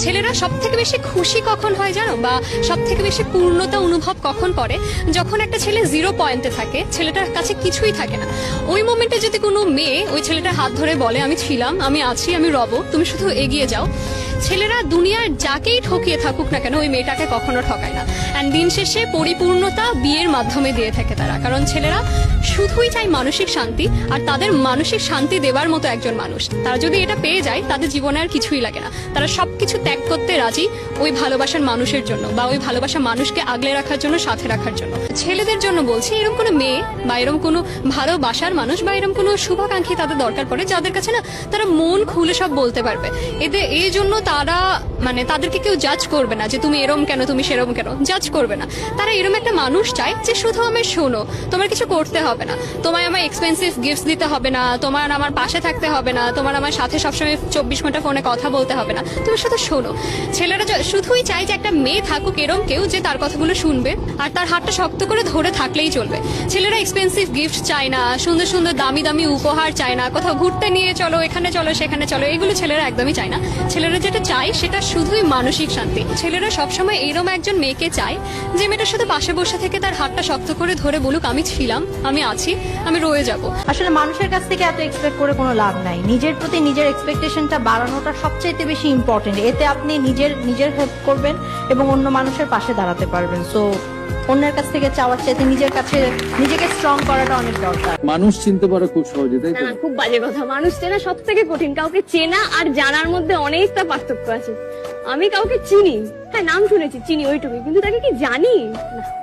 ছেলেরা সব থেকে বেশি খুশি কখন হয় জানো, বা সব থেকে বেশি পূর্ণতা অনুভব কখন করে, যখন একটা ছেলে 0 পয়েন্টে থাকে, ছেলেটার কাছে কিছুই থাকে না। ওই মোমেন্টে যদি কোনো মেয়ে ওই ছেলেটার হাত ধরে বলে আমি ছিলাম, আমি আছি, আমি রব, তুমি শুধু এগিয়ে যাও, ছেলেরা দুনিয়ার যাকেই ঠকিয়ে থাকুক না কেন ওই মেয়েটাকে কখনো ঠকায় না। অ্যান্ড দিন শেষে পরিপূর্ণতা বিয়ের মাধ্যমে দিয়ে থাকে তারা, কারণ ছেলেরা শুধুই চায় মানসিক শান্তি, আর তাদের মানসিক শান্তি দেওয়ার মতো একজন মানুষ। তারা যদি এটা পেয়ে যায় তাদের জীবনে আর কিছুই লাগে না, তারা সবকিছু ত্যাগ করতে রাজি ওই ভালোবাসার মানুষের জন্য, বা ওই ভালোবাসার মানুষকে আগলে রাখার জন্য, সাথে রাখার জন্য। ছেলেদের জন্য বলছি, এরকম কোনো মেয়ে বা এরকম কোনো ভালোবাসার মানুষ বা এরকম কোনো শুভাকাঙ্ক্ষী তাদের দরকার পড়ে, যাদের কাছে না তারা মন খুলে সব বলতে পারবে। এদের এই জন্য তারা তাদেরকে কেউ জাজ করবে না যে তুমি এরম কেন, তুমি সেরম কেন, জাজ করবে না। তারা এরম একটা মানুষ চায় যে শুধু আমায় শোনো, তোমার কিছু করতে হবে না, তোমায় আমার এক্সপেন্সিভ গিফট দিতে হবে না, তোমার আমার পাশে থাকতে হবে না, তোমার আমার সাথে সবসময় 24 ঘন্টা ফোনে কথা বলতে হবে না, তুমি শুধু শোনো। ছেলেরা শুধুই চায় যে একটা মেয়ে থাকুক এরম কেউ যে তার কথাগুলো শুনবে আর তার হাতটা শক্ত করে ধরে থাকলেই চলবে। ছেলেরা এক্সপেন্সিভ গিফট চায় না, সুন্দর সুন্দর দামি দামি উপহার চায় না, কোথাও ঘুরতে নিয়ে চলো, এখানে চলো, সেখানে চলো, এগুলো ছেলেরা একদমই চায় না। ছেলেরা যেটা চায় সেটা শুধুই মানসিক শান্তি। ছেলেরা সবসময় এরম একজন মেয়েকে চায় যে মেয়েটা শুধু পাশে বসে থেকে তার হাতটা শক্ত করে ধরে বলুক আমি ছিলাম, আমি আছি, আমি রয়ে যাব। আসলে মানুষের কাছ থেকে এত এক্সপেক্ট করে কোনো লাভ নাই। নিজের প্রতি নিজের এক্সপেকটেশনটা বাড়ানোটা সবচেয়ে বেশি ইম্পর্টেন্ট। এতে আপনি নিজের হেল্প করবেন এবং অন্য মানুষের পাশে দাঁড়াতে পারবেন। সো অন্যের কাছ থেকে চাওয়ার চাইতে নিজের কাছে নিজেকে স্ট্রং করাটা অনেক দরকার। মানুষ চিনতে পারে খুব সহজে, তাই তো? না, খুব বাজে কথা। মানুষ চেনা সব থেকে কঠিন। কাউকে চেনা আর জানার মধ্যে অনেকটা পার্থক্য আছে। আমি কাউকে চিনি, হ্যাঁ নাম শুনেছি, চিনি ওইটুকুই, কিন্তু তাকে কি জানি না।